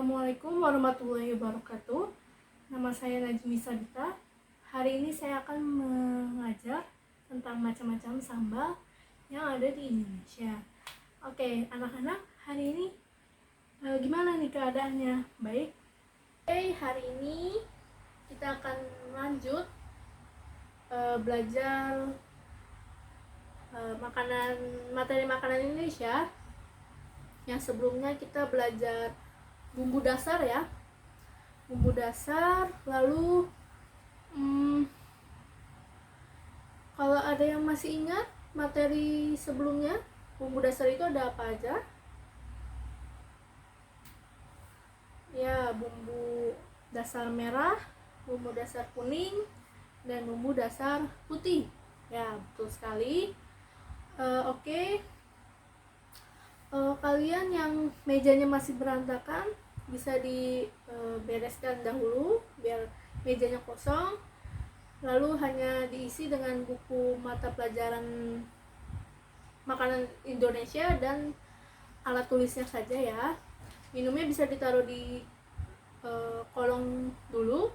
Assalamualaikum warahmatullahi wabarakatuh. Nama saya Najmi Sabita. Hari ini saya akan mengajar tentang macam-macam sambal yang ada di Indonesia. Oke, anak-anak, hari ini gimana nih keadaannya? Baik. Oke, hari ini kita akan lanjut belajar materi makanan Indonesia. Yang sebelumnya kita belajar bumbu dasar ya, bumbu dasar. Lalu kalau ada yang masih ingat materi sebelumnya, bumbu dasar itu ada apa aja ya? Bumbu dasar merah, bumbu dasar kuning, dan bumbu dasar putih ya. Betul sekali. Oke. Kalian yang mejanya masih berantakan bisa dibereskan dahulu biar mejanya kosong, lalu hanya diisi dengan buku mata pelajaran makanan Indonesia dan alat tulisnya saja ya. Minumnya bisa ditaruh di kolong dulu.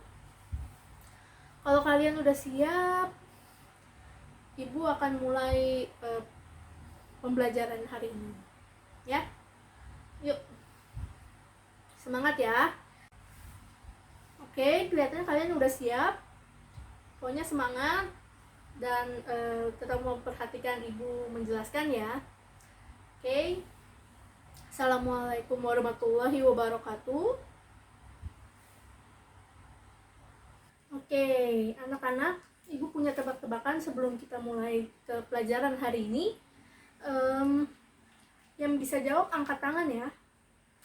Kalau kalian udah siap, ibu akan mulai pembelajaran hari ini ya. Yuk, semangat ya. Oke, kelihatannya kalian udah siap. Pokoknya semangat dan tetap memperhatikan ibu menjelaskan ya. Oke. Assalamualaikum warahmatullahi wabarakatuh. Oke, anak-anak, ibu punya tebak-tebakan sebelum kita mulai ke pelajaran hari ini. Yang bisa jawab angkat tangan ya.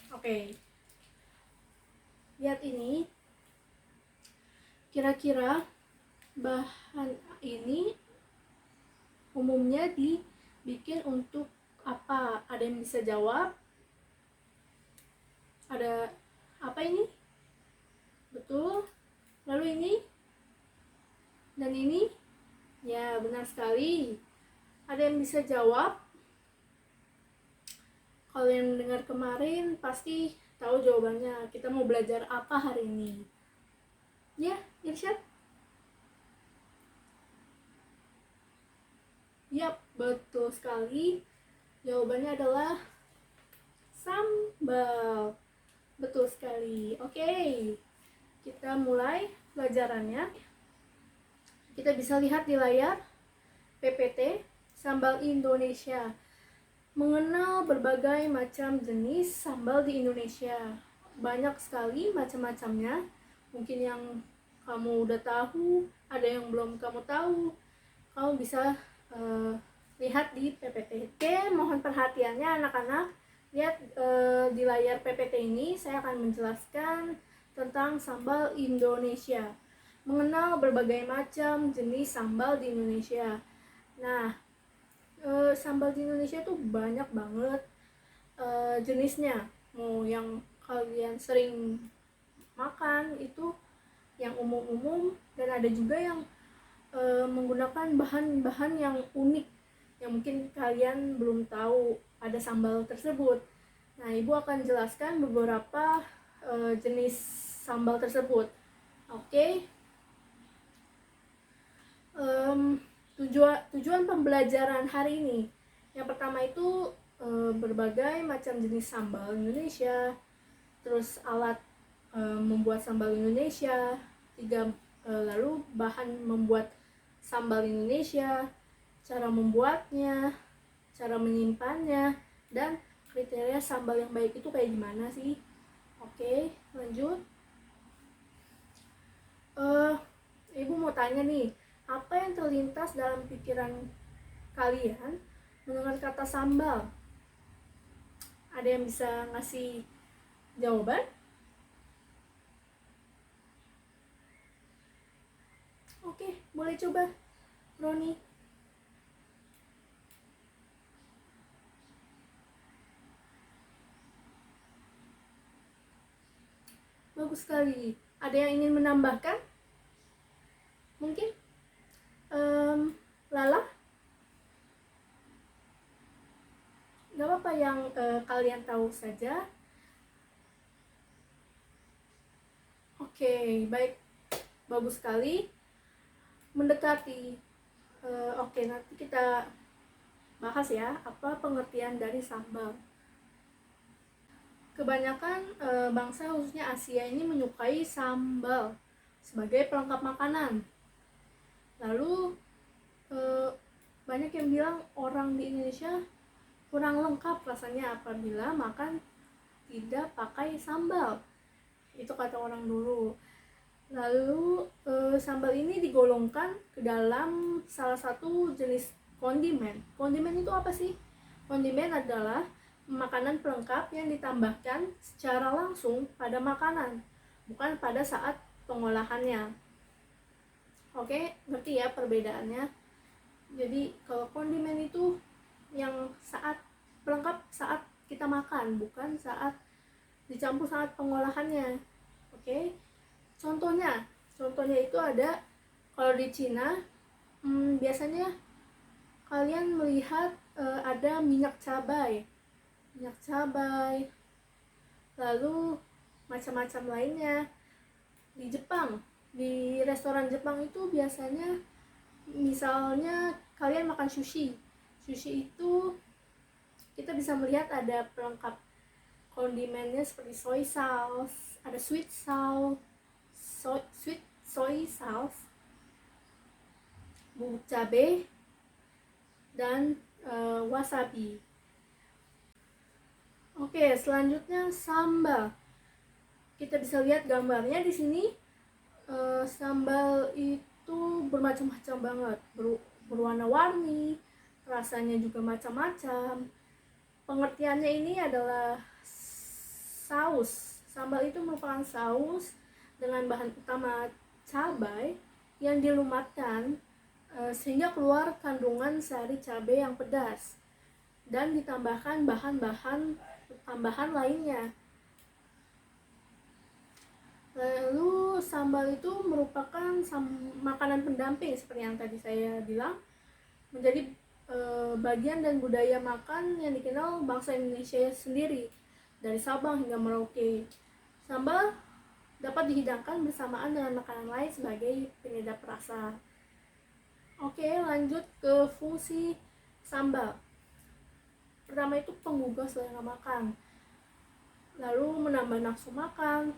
Oke. Lihat ini. Kira-kira bahan ini umumnya dibikin untuk apa? Ada yang bisa jawab? Ada apa ini? Betul. Lalu ini? Dan ini? Ya, benar sekali. Ada yang bisa jawab? Kalau yang dengar kemarin pasti tahu jawabannya. Kita mau belajar apa hari ini? Ya, Irsyad? Yap, betul sekali. Jawabannya adalah sambal. Betul sekali. Oke, kita mulai pelajarannya. Kita bisa lihat di layar PPT, Sambal Indonesia. Mengenal berbagai macam jenis sambal di Indonesia. Banyak sekali macam-macamnya. Mungkin yang kamu udah tahu, ada yang belum kamu tahu. Kamu bisa lihat di PPT. Oke, mohon perhatiannya anak-anak. Lihat di layar PPT ini, saya akan menjelaskan tentang sambal Indonesia. Mengenal berbagai macam jenis sambal di Indonesia. Nah, sambal di Indonesia tuh banyak banget jenisnya. Mau yang kalian sering makan itu yang umum-umum, dan ada juga yang menggunakan bahan-bahan yang unik yang mungkin kalian belum tahu ada sambal tersebut. Nah, ibu akan jelaskan beberapa jenis sambal tersebut. Oke. Tujuan pembelajaran hari ini, yang pertama itu berbagai macam jenis sambal Indonesia, terus alat membuat sambal Indonesia, lalu bahan membuat sambal Indonesia, cara membuatnya, cara menyimpannya, dan kriteria sambal yang baik itu kayak gimana sih. Oke, lanjut. Ibu mau tanya nih, apa yang terlintas dalam pikiran kalian mendengar kata sambal? Ada yang bisa ngasih jawaban? Oke, boleh coba, Roni. Bagus sekali. Ada yang ingin menambahkan? Mungkin? Lala? Gak apa-apa yang kalian tahu saja. Oke, baik, bagus sekali, mendekati. Oke, nanti kita bahas ya apa pengertian dari sambal. Kebanyakan bangsa khususnya Asia ini menyukai sambal sebagai pelengkap makanan. Lalu banyak yang bilang orang di Indonesia kurang lengkap rasanya apabila makan tidak pakai sambal. Itu kata orang dulu. Lalu sambal ini digolongkan ke dalam salah satu jenis kondimen. Kondimen itu apa sih? Kondimen adalah makanan pelengkap yang ditambahkan secara langsung pada makanan, bukan pada saat pengolahannya. Oke, ngerti ya perbedaannya? Jadi kalau kondimen itu yang saat pelengkap saat kita makan, bukan saat dicampur saat pengolahannya. Oke. Contohnya itu ada kalau di Cina biasanya kalian melihat ada minyak cabai, lalu macam-macam lainnya. Di Jepang, di restoran Jepang itu biasanya misalnya kalian makan sushi itu kita bisa melihat ada pelengkap kondimennya seperti soy sauce, ada sweet soy sauce, bubuk cabai, dan wasabi. Oke, selanjutnya sambal. Kita bisa lihat gambarnya di sini. Sambal itu bermacam-macam banget, berwarna-warni, rasanya juga macam-macam. Pengertiannya ini adalah saus. Sambal itu merupakan saus dengan bahan utama cabai yang dilumatkan sehingga keluar kandungan sari cabai yang pedas dan ditambahkan bahan-bahan tambahan lainnya. Lalu sambal itu merupakan makanan pendamping seperti yang tadi saya bilang, menjadi bagian dan budaya makan yang dikenal bangsa Indonesia sendiri dari Sabang hingga Merauke. Sambal dapat dihidangkan bersamaan dengan makanan lain sebagai penyedap rasa. Oke, lanjut ke fungsi sambal. Pertama itu penggugah selera makan, lalu menambah nafsu makan,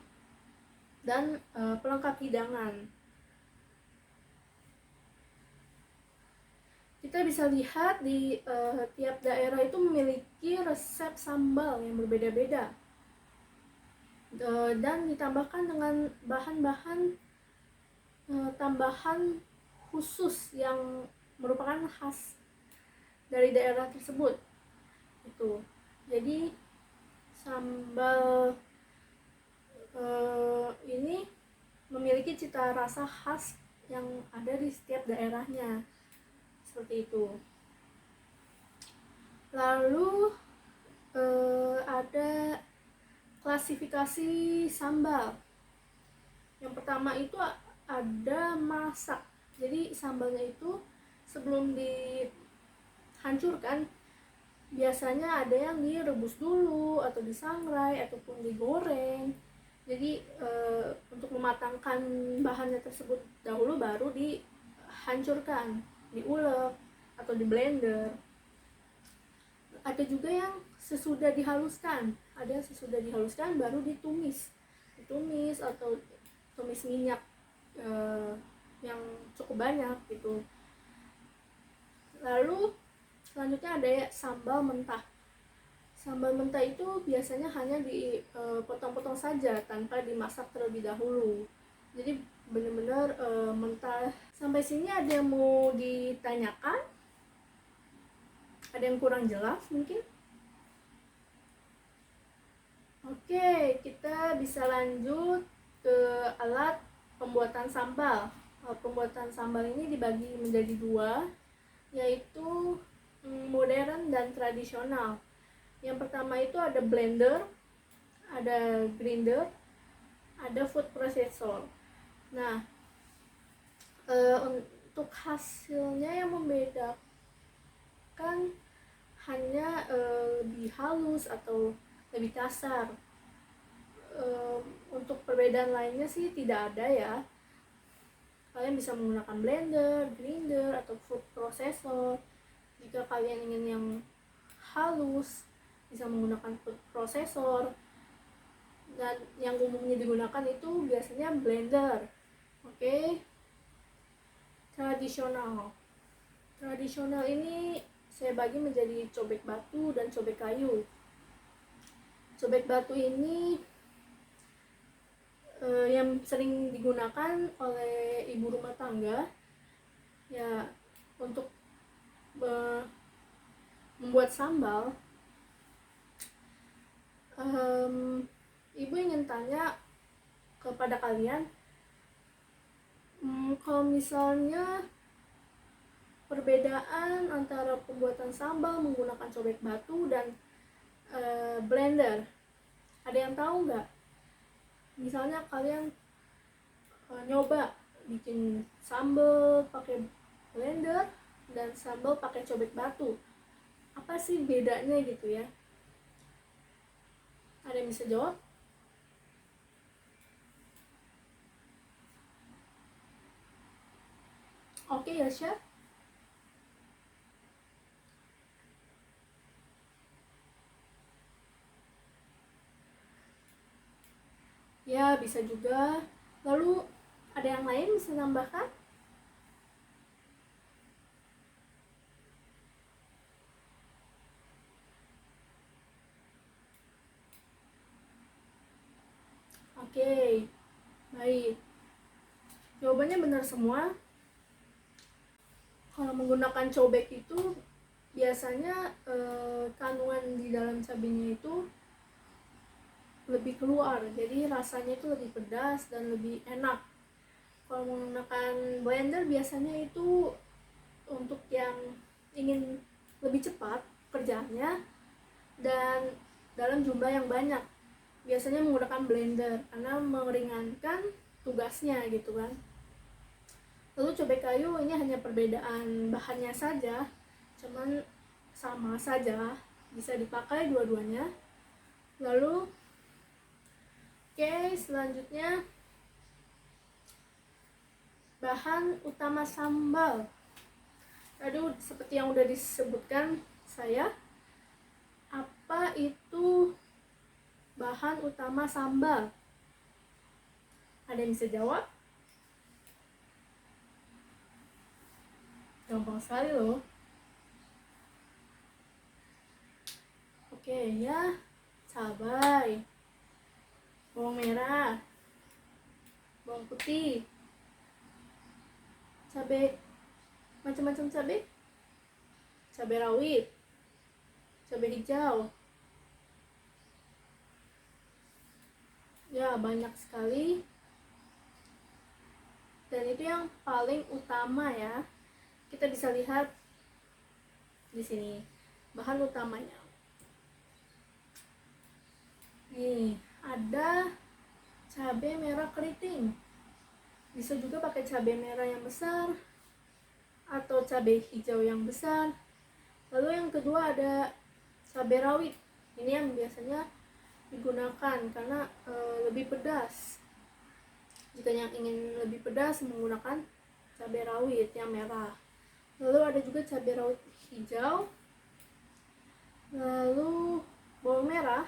dan pelengkap hidangan. Kita bisa lihat di tiap daerah itu memiliki resep sambal yang berbeda-beda dan ditambahkan dengan bahan-bahan tambahan khusus yang merupakan khas dari daerah tersebut. Itu. Jadi sambal ini memiliki cita rasa khas yang ada di setiap daerahnya. Seperti itu. Lalu ada klasifikasi sambal. Yang pertama itu ada masak. Jadi sambalnya itu sebelum dihancurkan biasanya ada yang direbus dulu atau disangrai ataupun digoreng. Jadi untuk mematangkan bahannya tersebut dahulu baru dihancurkan, diulek atau di blender. Ada juga yang sesudah dihaluskan, baru ditumis atau tumis minyak yang cukup banyak gitu. Lalu selanjutnya ada sambal mentah. Sambal mentah itu biasanya hanya dipotong-potong saja tanpa dimasak terlebih dahulu. Jadi benar-benar mentah. Sampai sini ada yang mau ditanyakan? Ada yang kurang jelas mungkin? Oke, kita bisa lanjut ke alat pembuatan sambal. Pembuatan sambal ini dibagi menjadi dua, yaitu modern dan tradisional. Yang pertama itu ada blender, ada grinder, ada food processor. Nah, untuk hasilnya yang membedakan hanya lebih halus atau lebih kasar. untuk perbedaan lainnya sih tidak ada ya. Kalian bisa menggunakan blender, grinder, atau food processor. Jika kalian ingin yang halus, bisa menggunakan food processor. Dan yang umumnya digunakan itu biasanya blender. Oke. Tradisional ini saya bagi menjadi cobek batu dan cobek kayu. Cobek batu ini yang sering digunakan oleh ibu rumah tangga ya untuk membuat sambal. Ibu ingin tanya kepada kalian, kalau misalnya perbedaan antara pembuatan sambal menggunakan cobek batu dan blender, ada yang tahu nggak? Misalnya kalian nyoba bikin sambal pakai blender dan sambal pakai cobek batu, apa sih bedanya gitu ya? Ada yang bisa jawab? Oke ya, Syah. Ya, bisa juga. Lalu ada yang lain bisa nambahkan? Oke, baik. Jawabannya benar semua. Kalau menggunakan cobek itu biasanya kandungan di dalam cabenya itu lebih keluar, jadi rasanya itu lebih pedas dan lebih enak. Kalau menggunakan blender biasanya itu untuk yang ingin lebih cepat kerjanya dan dalam jumlah yang banyak, biasanya menggunakan blender karena meringankan tugasnya gitu kan. Lalu cobek kayu ini hanya perbedaan bahannya saja, cuman sama saja, bisa dipakai dua-duanya. Lalu selanjutnya bahan utama sambal. Aduh, seperti yang udah disebutkan saya, apa itu bahan utama sambal? Ada yang bisa jawab? Gampang sekali loh. Oke ya, cabai, bawang merah, bawang putih, cabai, macam-macam cabai, cabai rawit, cabai hijau. Ya, banyak sekali. Dan itu yang paling utama ya. Kita bisa lihat di sini bahan utamanya. Nih, ada cabai merah keriting. Bisa juga pakai cabai merah yang besar atau cabai hijau yang besar. Lalu yang kedua ada cabai rawit. Ini yang biasanya digunakan karena lebih pedas. Jika yang ingin lebih pedas menggunakan cabai rawit yang merah. Lalu ada juga cabai rawit hijau. Lalu bawang merah,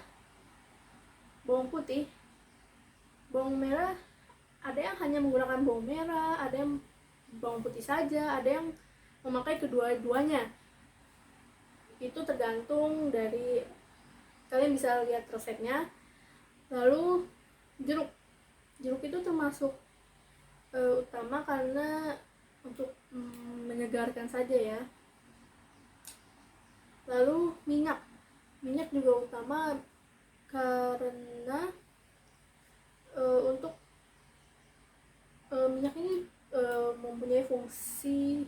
bawang putih. Bawang merah ada yang hanya menggunakan bawang merah, ada yang bawang putih saja, ada yang memakai kedua-duanya. Itu tergantung dari, kalian bisa lihat resepnya. Lalu jeruk itu termasuk utama karena untuk menyegarkan saja ya. Lalu minyak juga utama karena untuk minyak ini mempunyai fungsi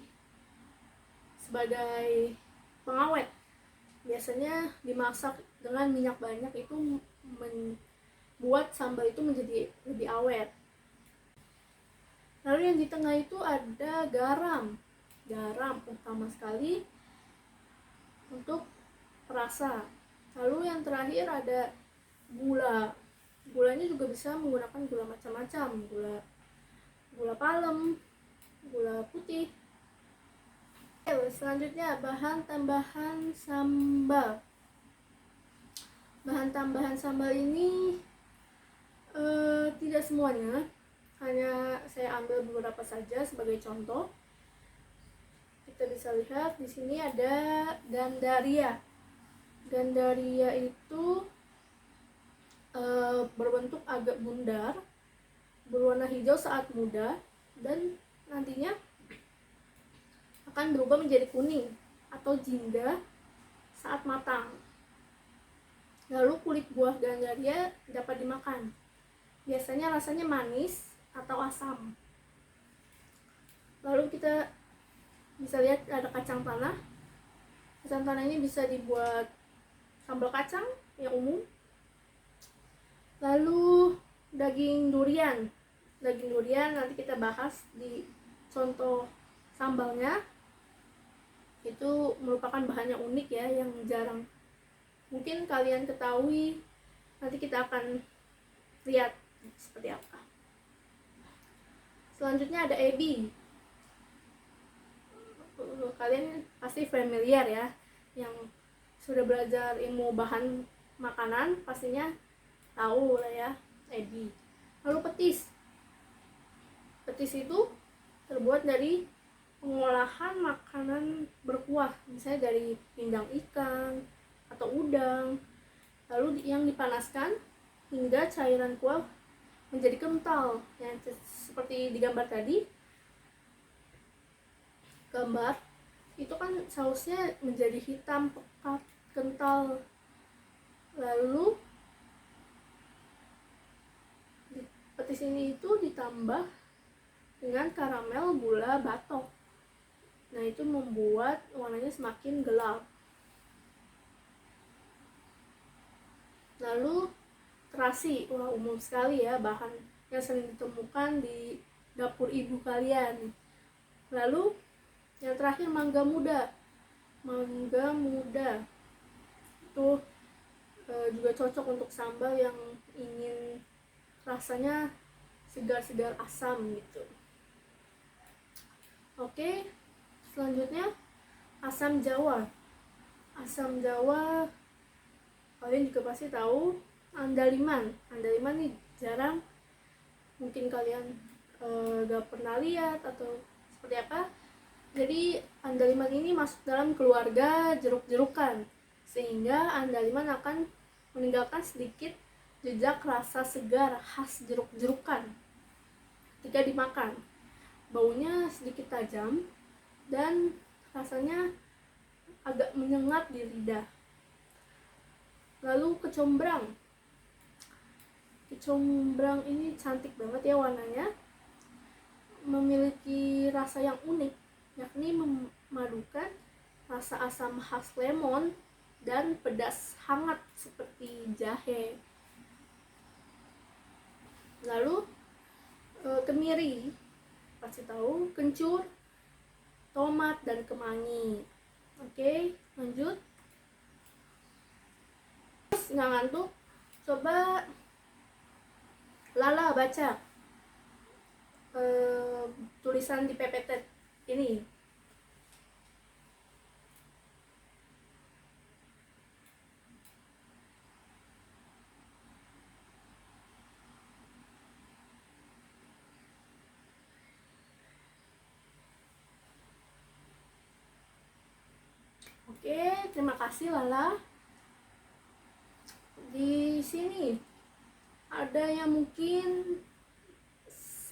sebagai pengawet. Biasanya dimasak dengan minyak banyak itu membuat sambal itu menjadi lebih awet. Lalu yang di tengah itu ada garam utama sekali untuk perasa. Lalu yang terakhir ada gula. Gulanya juga bisa menggunakan gula macam-macam, gula gula palem, gula putih. Selanjutnya bahan tambahan sambal. Bahan tambahan sambal ini tidak semuanya, hanya saya ambil beberapa saja sebagai contoh. Kita bisa lihat di sini ada gandaria. Gandaria itu berbentuk agak bundar, berwarna hijau saat muda, dan nantinya akan berubah menjadi kuning atau jingga saat matang. Lalu kulit buah gandaria dapat dimakan. Biasanya rasanya manis atau asam. Lalu kita bisa lihat ada kacang tanah. Kacang tanah ini bisa dibuat sambal kacang yang umum. Lalu daging durian. Daging durian nanti kita bahas di contoh sambalnya. Itu merupakan bahan yang unik ya, yang jarang mungkin kalian ketahui. Nanti kita akan lihat seperti apa. Selanjutnya ada ebi. Kalian pasti familiar ya, yang sudah belajar ilmu bahan makanan pastinya tahu lah ya, ebi. Lalu petis. Petis itu terbuat dari pengolahan makanan berkuah, misalnya dari pindang ikan atau udang, lalu yang dipanaskan hingga cairan kuah menjadi kental, yang seperti di gambar tadi. Gambar itu kan sausnya menjadi hitam, pekat, kental. Lalu petis ini itu ditambah dengan karamel gula batok. Nah, itu membuat warnanya semakin gelap. Lalu terasi, wah umum sekali ya, bahan yang sering ditemukan di dapur ibu kalian. Lalu yang terakhir mangga muda. Mangga muda itu juga cocok untuk sambal yang ingin rasanya segar-segar asam gitu. Oke, selanjutnya asam jawa. Asam jawa kalian juga pasti tahu. Andaliman. Andaliman ini jarang mungkin kalian gak pernah lihat atau seperti apa. Jadi andaliman ini masuk dalam keluarga jeruk-jerukan, sehingga andaliman akan meninggalkan sedikit jejak rasa segar khas jeruk-jerukan ketika dimakan. Baunya sedikit tajam dan rasanya agak menyengat di lidah. Lalu kecombrang. Kecombrang ini cantik banget ya warnanya. Memiliki rasa yang unik, yakni memadukan rasa asam khas lemon dan pedas hangat seperti jahe. Lalu kemiri, pasti tahu, kencur, tomat, dan kemangi. Oke, lanjut. Nggak ngantuk? Coba Lala baca tulisan di PPT ini. Oke, terima kasih Lala. Di sini ada yang mungkin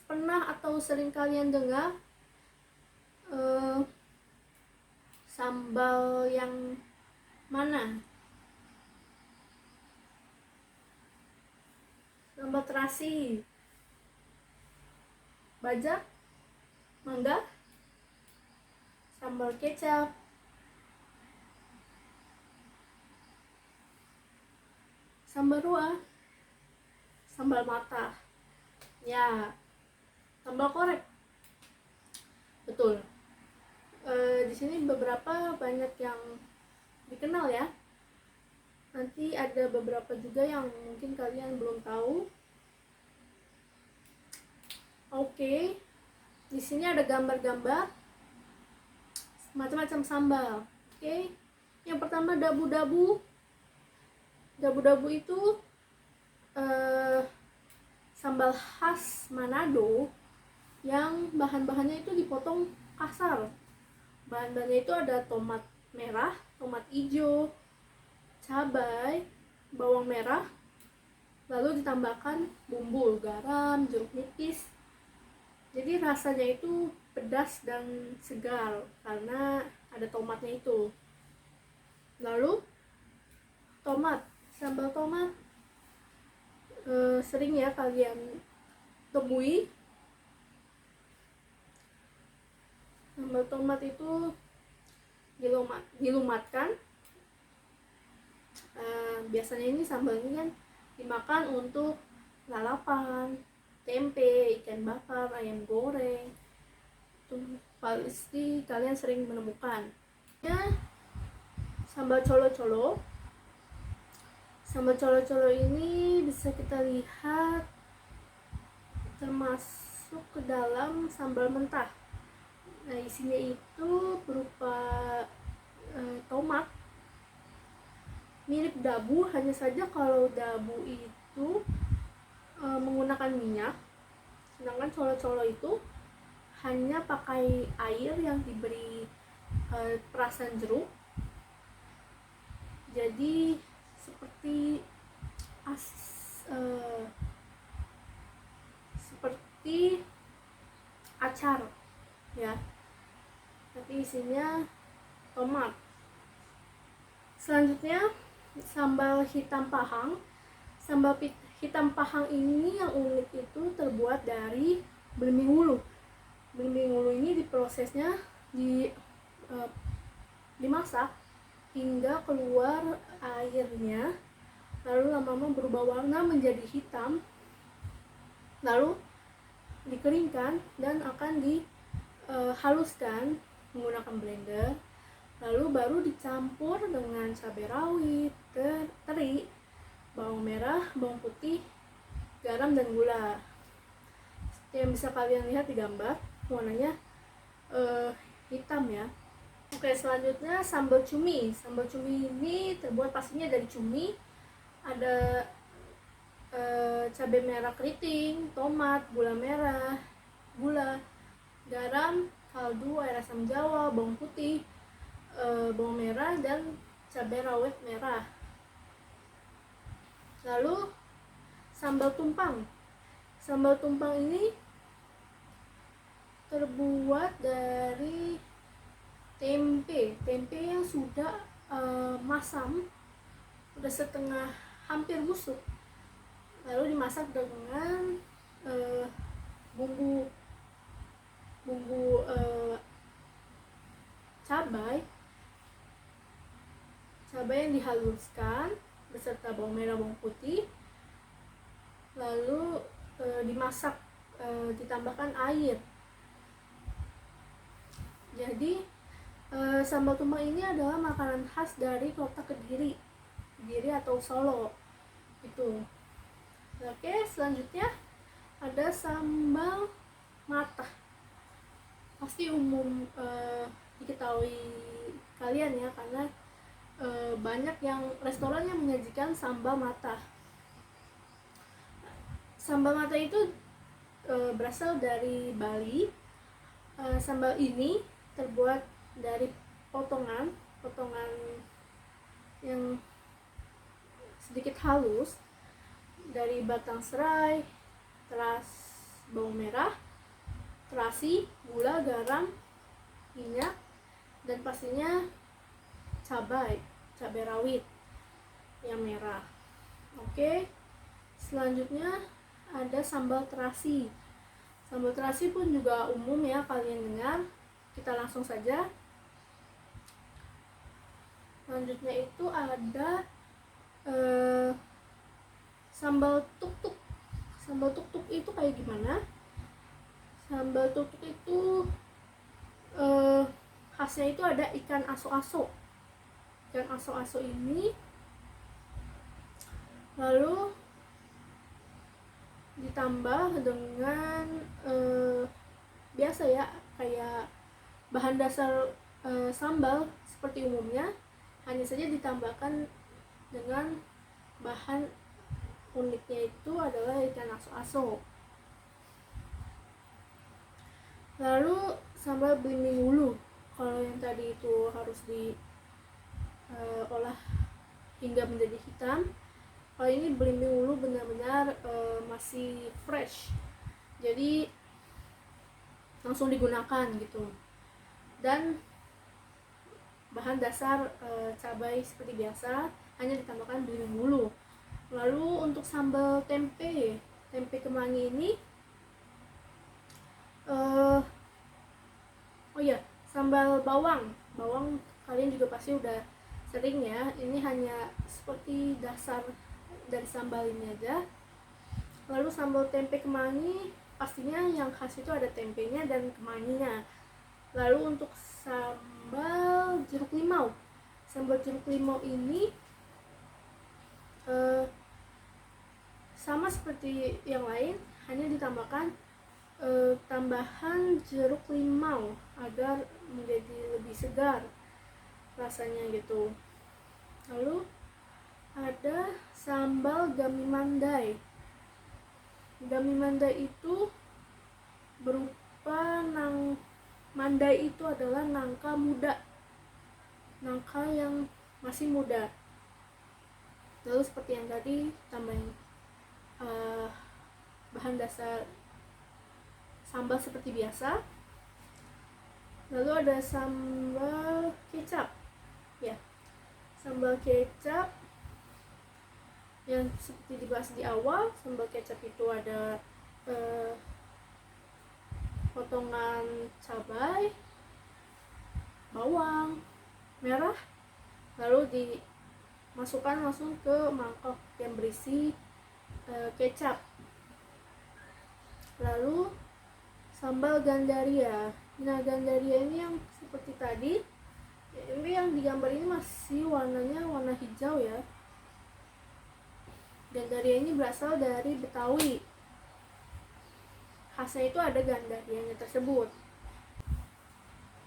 pernah atau sering kalian dengar sambal yang mana? Sambal terasi, bajak, mangga, sambal kecap, sambal ruah, sambal mata, ya, sambal korek. Betul. Di sini beberapa banyak yang dikenal ya. Nanti ada beberapa juga yang mungkin kalian belum tahu. Oke, di sini ada gambar-gambar macam-macam sambal. Oke, yang pertama dabu-dabu. Dabu-dabu itu sambal khas Manado yang bahan-bahannya itu dipotong kasar. Bahan-bahannya itu ada tomat merah, tomat hijau, cabai, bawang merah, lalu ditambahkan bumbu, garam, jeruk nipis. Jadi rasanya itu pedas dan segar karena ada tomatnya itu. Lalu tomat, sambal tomat sering ya kalian temui. Sambal tomat itu dilumatkan. Biasanya ini sambal ini kan dimakan untuk lalapan, tempe, ikan bakar, ayam goreng. Itu pasti kalian sering menemukan. Ya, sambal colo-colo. Sambal colo-colo ini bisa kita lihat termasuk ke dalam sambal mentah. Nah, isinya itu berupa tomat mirip dabu, hanya saja kalau dabu itu menggunakan minyak, sedangkan colo-colo itu hanya pakai air yang diberi perasan jeruk. Jadi seperti seperti acar ya, tapi isinya tomat. Selanjutnya sambal hitam pahang. Sambal hitam pahang ini yang unik itu terbuat dari belimbing wuluh. Belimbing wuluh ini diprosesnya dimasak hingga keluar airnya, lalu lama-lama berubah warna menjadi hitam, lalu dikeringkan dan akan dihaluskan menggunakan blender, lalu baru dicampur dengan cabai rawit, teri, bawang merah, bawang putih, garam, dan gula. Seperti yang bisa kalian lihat di gambar, warnanya hitam ya. Oke, selanjutnya sambal cumi. Sambal cumi ini terbuat pastinya dari cumi. Ada cabai merah keriting, tomat, gula merah, gula, garam, kaldu, air asam jawa, bawang putih, bawang merah, dan cabai rawit merah. Lalu sambal tumpang. Sambal tumpang ini terbuat dari tempe yang sudah masam, sudah setengah hampir busuk, lalu dimasak dengan bumbu cabai yang dihaluskan beserta bawang merah, bawang putih, lalu dimasak, ditambahkan air. Jadi sambal tumpang ini adalah makanan khas dari kota Kediri atau Solo itu. Oke, selanjutnya ada sambal matah. Pasti umum diketahui kalian ya, karena banyak yang restoran yang menyajikan sambal matah. Sambal matah itu berasal dari Bali. Sambal ini terbuat dari potongan yang sedikit halus dari batang serai, teras bawang merah, terasi, gula, garam, minyak, dan pastinya cabai rawit yang merah. Oke, selanjutnya ada sambal terasi. Sambal terasi pun juga umum ya kalian dengar. Kita langsung saja. Selanjutnya itu ada sambal tuk-tuk. Sambal tuk-tuk itu kayak gimana? Sambal tuk-tuk itu khasnya itu ada ikan aso-aso. Ikan aso-aso ini Lalu ditambah dengan biasa ya, kayak bahan dasar sambal seperti umumnya, hanya saja ditambahkan dengan bahan uniknya itu adalah ikan aso-aso. Lalu sambal belimbing ulu, kalau yang tadi itu harus diolah hingga menjadi hitam, kalau ini belimbing ulu benar-benar masih fresh, jadi langsung digunakan gitu. Dan bahan dasar cabai seperti biasa, hanya ditambahkan belimbing ulu. Lalu untuk sambal tempe kemangi ini, oh ya, sambal bawang kalian juga pasti udah sering ya. Ini hanya seperti dasar dari sambal ini aja. Lalu sambal tempe kemangi, pastinya yang khas itu ada tempenya dan kemanginya. Lalu untuk sambal jeruk limau ini sama seperti yang lain, hanya ditambahkan tambahan jeruk limau agar menjadi lebih segar rasanya gitu. Lalu ada sambal gami mandai. Gami mandai itu berupa mandai itu adalah nangka muda, nangka yang masih muda. Lalu seperti yang tadi, tambahin bahan dasar sambal seperti biasa. Lalu ada sambal kecap ya, sambal kecap yang seperti dibahas di awal. Sambal kecap itu ada potongan cabai, bawang merah, lalu dimasukkan langsung ke mangkok yang berisi kecap. Lalu sambal gandaria. Nah, gandaria ini yang seperti tadi, ini yang digambar ini masih warnanya warna hijau ya. Gandaria ini berasal dari Betawi, khasnya itu ada gandarianya tersebut.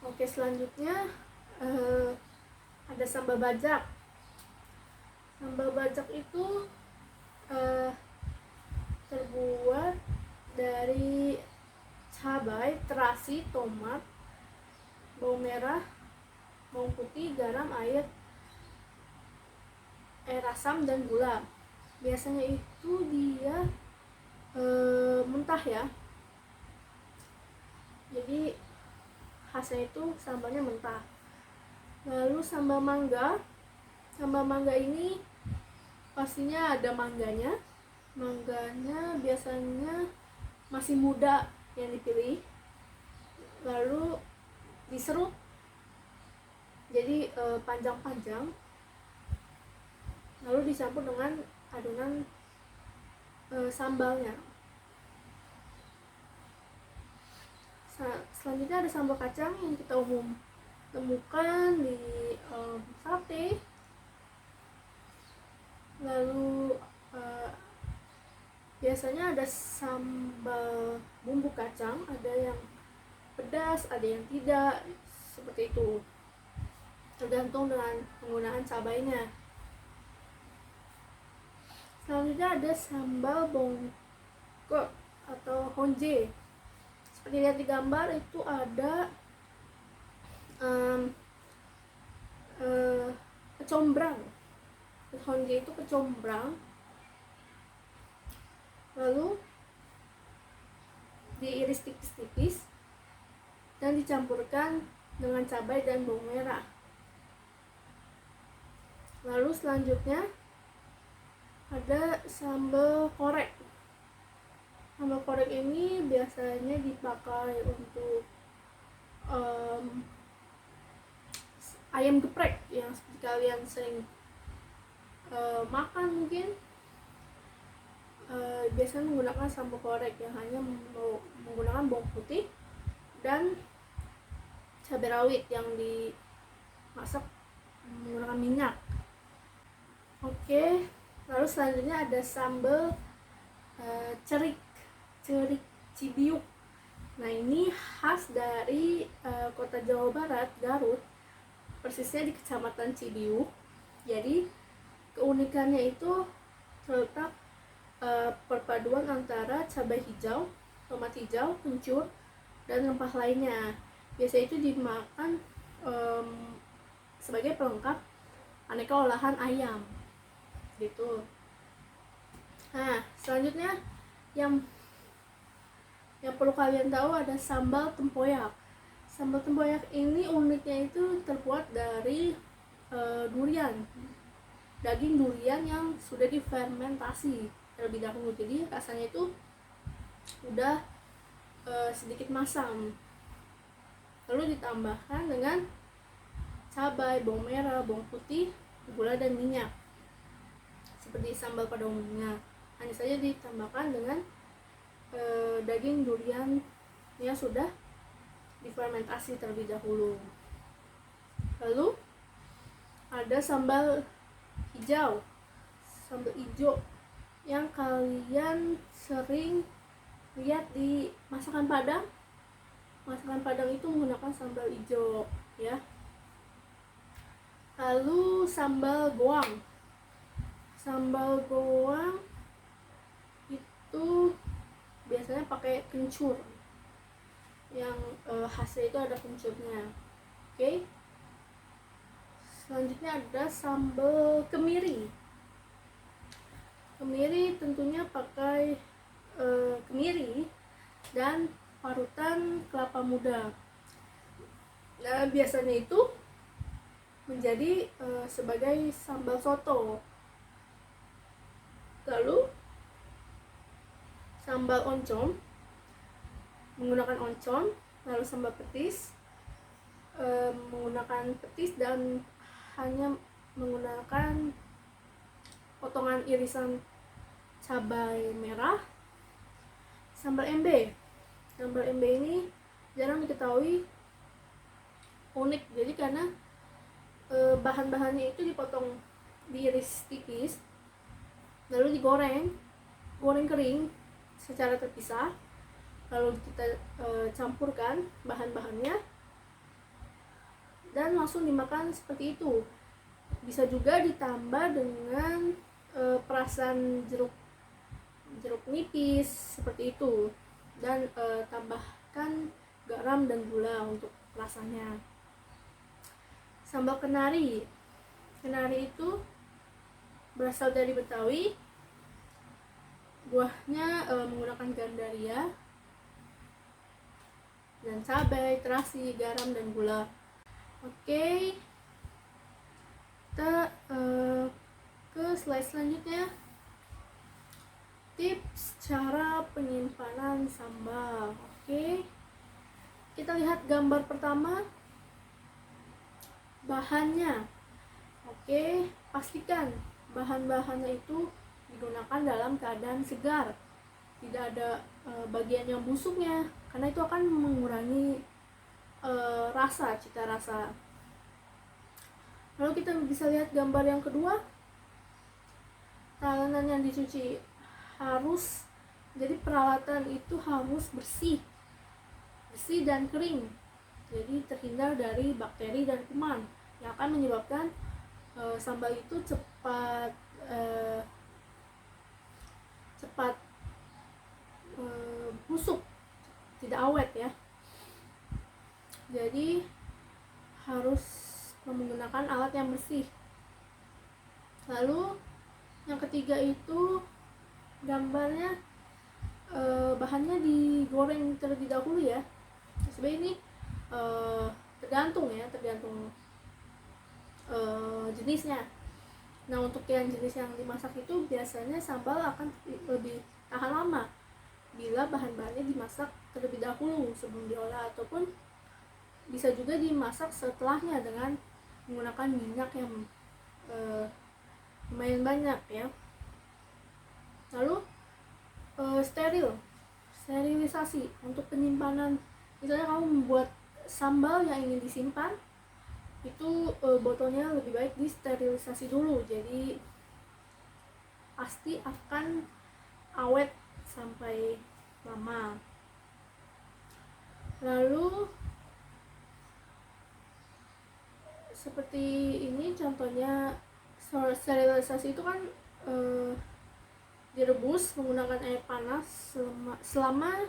Oke, selanjutnya ada sambal bajak. Sambal bajak itu terbuat dari cabai, terasi, tomat, bawang merah, bawang putih, garam, air asam, dan gula. Biasanya itu dia mentah ya, jadi khasnya itu sambalnya mentah. Lalu sambal mangga. Sambal mangga ini pastinya ada mangganya biasanya masih muda yang dipilih, lalu diserut jadi panjang-panjang, lalu dicampur dengan adonan sambalnya. Selanjutnya ada sambal kacang yang kita umum temukan di sate. Lalu biasanya ada sambal bumbu kacang, ada yang pedas, ada yang tidak, seperti itu, tergantung dengan penggunaan cabainya. Selanjutnya ada sambal bongkok atau honje. Seperti lihat di gambar itu ada kecombrang. Honje itu kecombrang, lalu diiris tipis-tipis dan dicampurkan dengan cabai dan bawang merah. Lalu selanjutnya ada sambal korek. Sambal korek ini biasanya dipakai untuk ayam geprek yang seperti kalian sering makan mungkin. Biasanya menggunakan sambal korek yang hanya menggunakan bawang putih dan cabai rawit yang dimasak menggunakan minyak. Oke, Lalu selanjutnya ada sambal cerik Cibiuk. Nah, ini khas dari kota Jawa Barat, Garut, persisnya di Kecamatan Cibiuk. Jadi keunikannya itu terletak perpaduan antara cabai hijau, tomat hijau, kencur, dan rempah lainnya. Biasanya itu dimakan sebagai pelengkap aneka olahan ayam gitu. Nah, selanjutnya yang perlu kalian tahu ada sambal tempoyak. Sambal tempoyak ini uniknya itu terbuat dari durian, daging durian yang sudah difermentasi terlebih dahulu. Jadi rasanya itu udah sedikit masam. Lalu ditambahkan dengan cabai, bawang merah, bawang putih, gula, dan minyak. Seperti sambal pada umumnya, hanya saja ditambahkan dengan daging durian yang sudah difermentasi terlebih dahulu. Lalu ada sambal hijau, sambal hijau yang kalian sering lihat di masakan Padang. Masakan Padang itu menggunakan sambal hijau ya. Lalu sambal goang. Sambal goang itu biasanya pakai kencur, yang khasnya itu ada kencurnya. Oke. Selanjutnya ada sambal kemiri. Kemiri tentunya pakai kemiri dan parutan kelapa muda. Nah, biasanya itu menjadi sebagai sambal soto. Lalu sambal oncom, menggunakan oncom. Lalu sambal petis, menggunakan petis dan hanya menggunakan potongan irisan cabai merah. Sambal embe. Sambal embe ini jarang diketahui, unik. Jadi karena bahan-bahannya itu dipotong, diiris tipis, lalu digoreng kering secara terpisah. Lalu kita campurkan bahan-bahannya dan langsung dimakan seperti itu. Bisa juga ditambah dengan perasan jeruk nipis seperti itu, dan tambahkan garam dan gula untuk rasanya. Sambal kenari. Kenari itu berasal dari Betawi. Buahnya menggunakan gandaria dan cabai, terasi, garam, dan gula. Oke, kita ke slide selanjutnya. Tips cara penyimpanan sambal. Oke, kita lihat gambar pertama, bahannya. Oke, pastikan bahan-bahannya itu digunakan dalam keadaan segar, tidak ada bagian yang busuknya, karena itu akan mengurangi cita rasa. Lalu kita bisa lihat gambar yang kedua, tangan yang dicuci harus, jadi peralatan itu harus bersih dan kering, jadi terhindar dari bakteri dan kuman yang akan menyebabkan sambal itu cepat busuk, tidak awet ya. Jadi harus menggunakan alat yang bersih. Lalu yang ketiga itu gambarnya bahannya digoreng terlebih dahulu ya. Sebenarnya ini tergantung jenisnya. Nah, untuk yang jenis yang dimasak itu biasanya sambal akan lebih tahan lama bila bahan-bahannya dimasak terlebih dahulu sebelum diolah, ataupun bisa juga dimasak setelahnya dengan menggunakan minyak yang lumayan banyak ya. Lalu sterilisasi untuk penyimpanan. Misalnya kamu membuat sambal yang ingin disimpan, itu botolnya lebih baik disterilisasi dulu. Jadi pasti akan awet sampai lama. Lalu seperti ini contohnya, sterilisasi itu kan direbus menggunakan air panas selama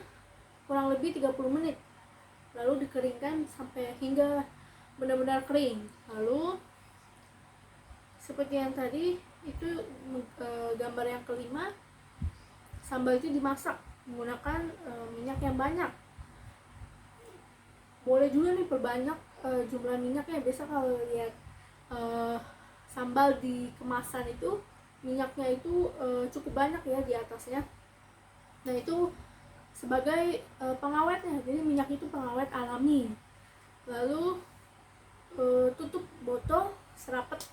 kurang lebih 30 menit, lalu dikeringkan sampai hingga benar-benar kering. Lalu seperti yang tadi itu, gambar yang kelima, sambal itu dimasak menggunakan minyak yang banyak. Boleh juga nih perbanyak jumlah minyaknya. Biasa kalau lihat sambal di kemasan itu minyaknya itu cukup banyak ya di atasnya. Nah itu sebagai pengawetnya, jadi minyak itu pengawet alami. Lalu tutup botol serapat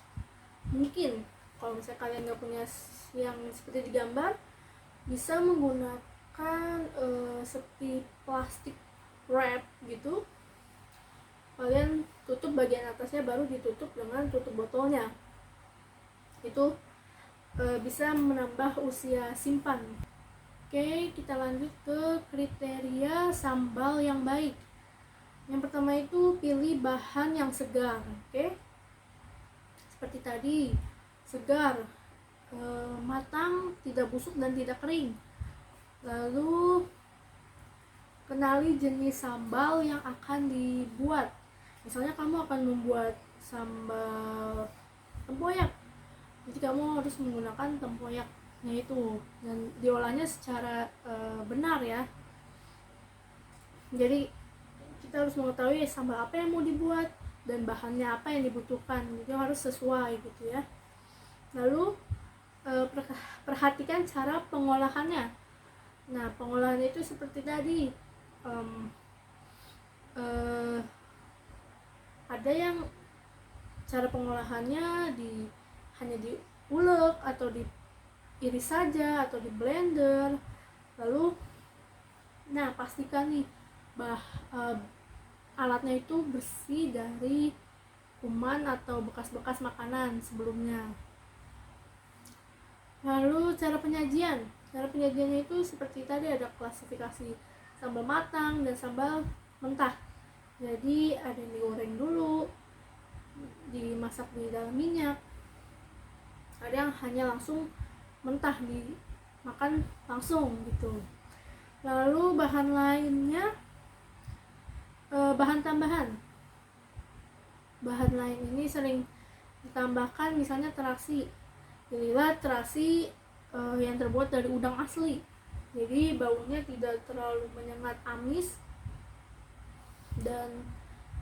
mungkin. Kalau misalnya kalian nggak punya yang seperti di gambar, bisa menggunakan seperti plastik wrap gitu. Kalian tutup bagian atasnya, baru ditutup dengan tutup botolnya. Itu bisa menambah usia simpan. Oke, kita lanjut ke kriteria sambal yang baik. Yang pertama itu pilih bahan yang segar. Oke, seperti tadi, segar, matang, tidak busuk dan tidak kering. Lalu kenali jenis sambal yang akan dibuat. Misalnya kamu akan membuat sambal tempoyak, jadi kamu harus menggunakan tempoyaknya itu dan diolahnya secara benar ya. Jadi kita harus mengetahui sambal apa yang mau dibuat dan bahannya apa yang dibutuhkan, jadi harus sesuai gitu ya. Lalu perhatikan cara pengolahannya. Nah, pengolahan itu seperti tadi, ada yang cara pengolahannya hanya diulek atau diiris saja atau di blender. Lalu pastikan nih alatnya itu bersih dari kuman atau bekas-bekas makanan sebelumnya. Lalu cara penyajiannya itu seperti tadi, ada klasifikasi sambal matang dan sambal mentah. Jadi ada yang digoreng dulu, dimasak di dalam minyak, ada yang hanya langsung mentah dimakan langsung gitu. Lalu bahan lainnya, bahan tambahan. Bahan lain ini sering ditambahkan, misalnya terasi. Pilihlah terasi yang terbuat dari udang asli, jadi baunya tidak terlalu menyengat amis. Dan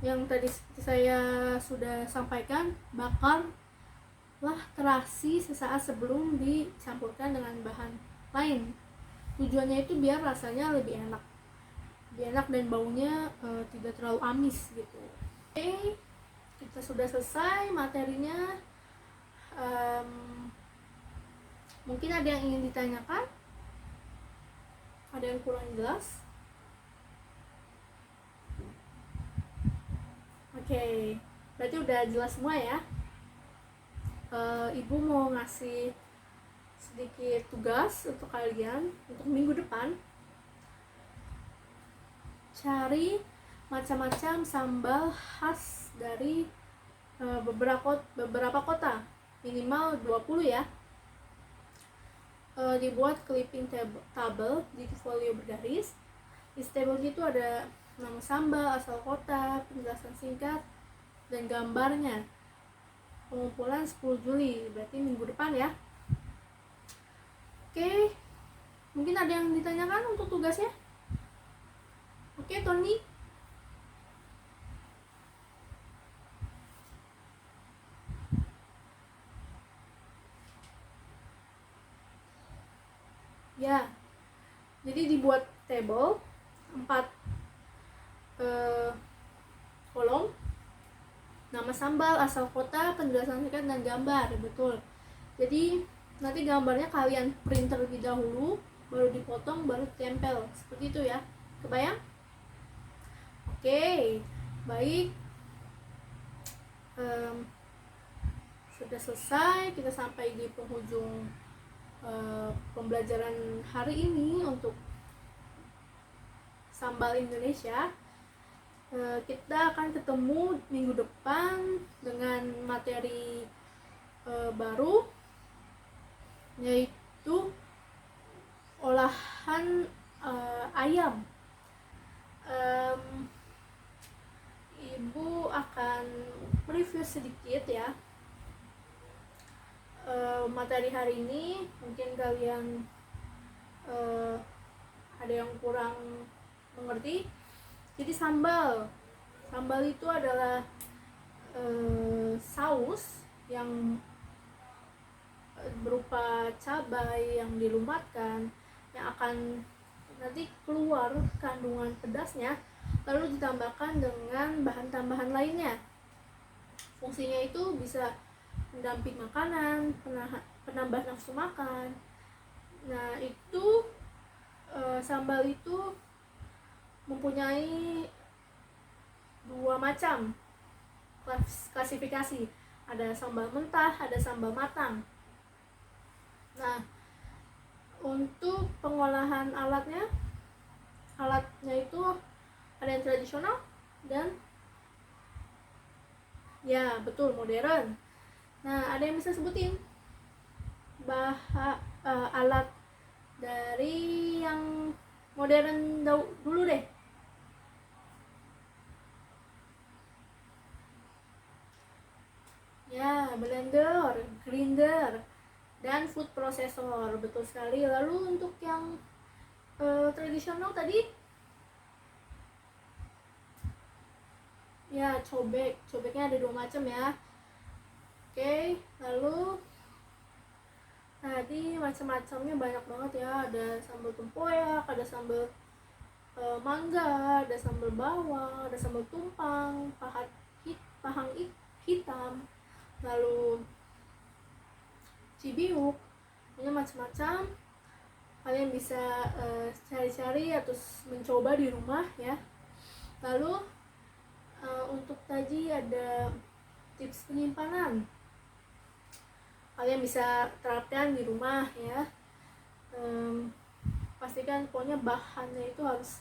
yang tadi saya sudah sampaikan, bakarlah terasi sesaat sebelum dicampurkan dengan bahan lain. Tujuannya itu biar rasanya lebih enak dan baunya tidak terlalu amis gitu. Oke, kita sudah selesai materinya. Mungkin ada yang ingin ditanyakan? Ada yang kurang jelas? Oke, berarti udah jelas semua ya. Ibu mau ngasih sedikit tugas untuk kalian untuk minggu depan. Cari macam-macam sambal khas dari beberapa kota, minimal 20 ya. Dibuat clipping tabel di folio bergaris. Di tabel itu ada nama sambal, asal kota, penjelasan singkat, dan gambarnya. Pengumpulan 10 Juli, berarti minggu depan ya. Oke, mungkin ada yang ditanyakan untuk tugasnya? Oke, Tony. Ya, jadi dibuat table 4 kolom, nama sambal, asal kota, penjelasan singkat, dan gambar. Betul. Jadi nanti gambarnya kalian print terlebih dahulu, baru dipotong, baru tempel seperti itu ya. Kebayang? Oke, baik. Sudah selesai, kita sampai di penghujung pembelajaran hari ini untuk sambal Indonesia. Kita akan ketemu minggu depan dengan materi baru, yaitu olahan ayam. Ibu akan review sedikit ya materi hari ini. Mungkin kalian ada yang kurang mengerti. Jadi sambal itu adalah saus yang berupa cabai yang dilumatkan, yang akan nanti keluar kandungan pedasnya, lalu ditambahkan dengan bahan tambahan lainnya. Fungsinya itu bisa mendamping makanan, penambah nafsu makan. Nah, itu sambal itu mempunyai 2 macam klasifikasi. Ada sambal mentah, ada sambal matang. Nah, untuk pengolahan alatnya itu ada yang tradisional dan ya betul modern. Nah, ada yang bisa sebutin alat dari yang modern dulu deh. Ya, blender, grinder, dan food processor, betul sekali. Lalu untuk yang tradisional tadi, ya cobeknya ada 2 macam ya. Oke, lalu tadi macam-macamnya banyak banget ya. Ada sambal tempoyak, ada sambal mangga, ada sambal bawang, ada sambal tumpang, pahang hitam, lalu cibiuk, ini macam-macam. Kalian bisa cari-cari atau mencoba di rumah ya. Lalu untuk tadi ada tips penyimpanan, kalian bisa terapkan di rumah ya. Pastikan pokoknya bahannya itu harus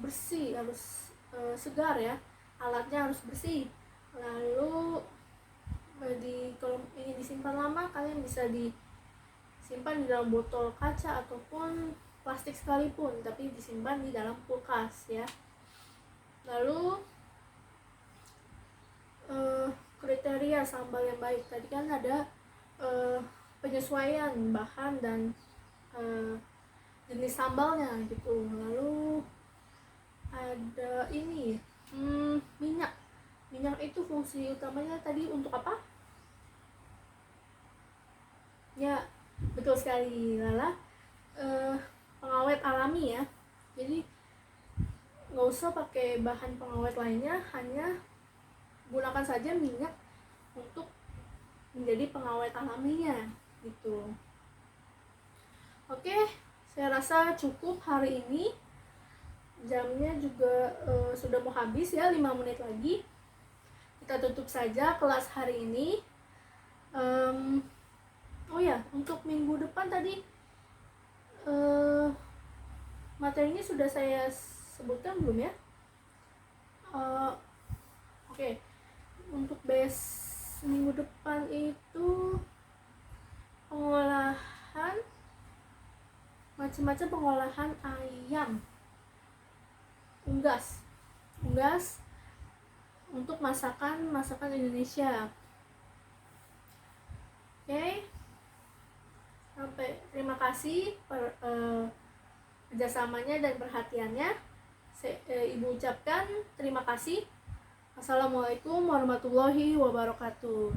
bersih, harus segar ya, alatnya harus bersih. Lalu kalau ini disimpan lama, kalian bisa disimpan di dalam botol kaca ataupun plastik sekalipun, tapi disimpan di dalam kulkas ya. Lalu kriteria sambal yang baik, tadi kan ada penyesuaian bahan dan jenis sambalnya gitu. Lalu ada ini minyak itu fungsi utamanya tadi untuk apa? Ya, betul sekali, Lala. Pengawet alami ya. Jadi nggak usah pakai bahan pengawet lainnya, hanya gunakan saja minyak untuk menjadi pengawet alaminya gitu. Oke, saya rasa cukup hari ini. Jamnya juga sudah mau habis ya, 5 menit lagi. Kita tutup saja kelas hari ini. Oh ya, untuk minggu depan tadi materinya sudah saya sebutkan belum ya? Oke. Untuk minggu depan itu pengolahan macam-macam, pengolahan ayam unggas untuk masakan Indonesia. Oke. Terima kasih kerjasamanya dan perhatiannya. Ibu ucapkan terima kasih. Assalamualaikum warahmatullahi wabarakatuh.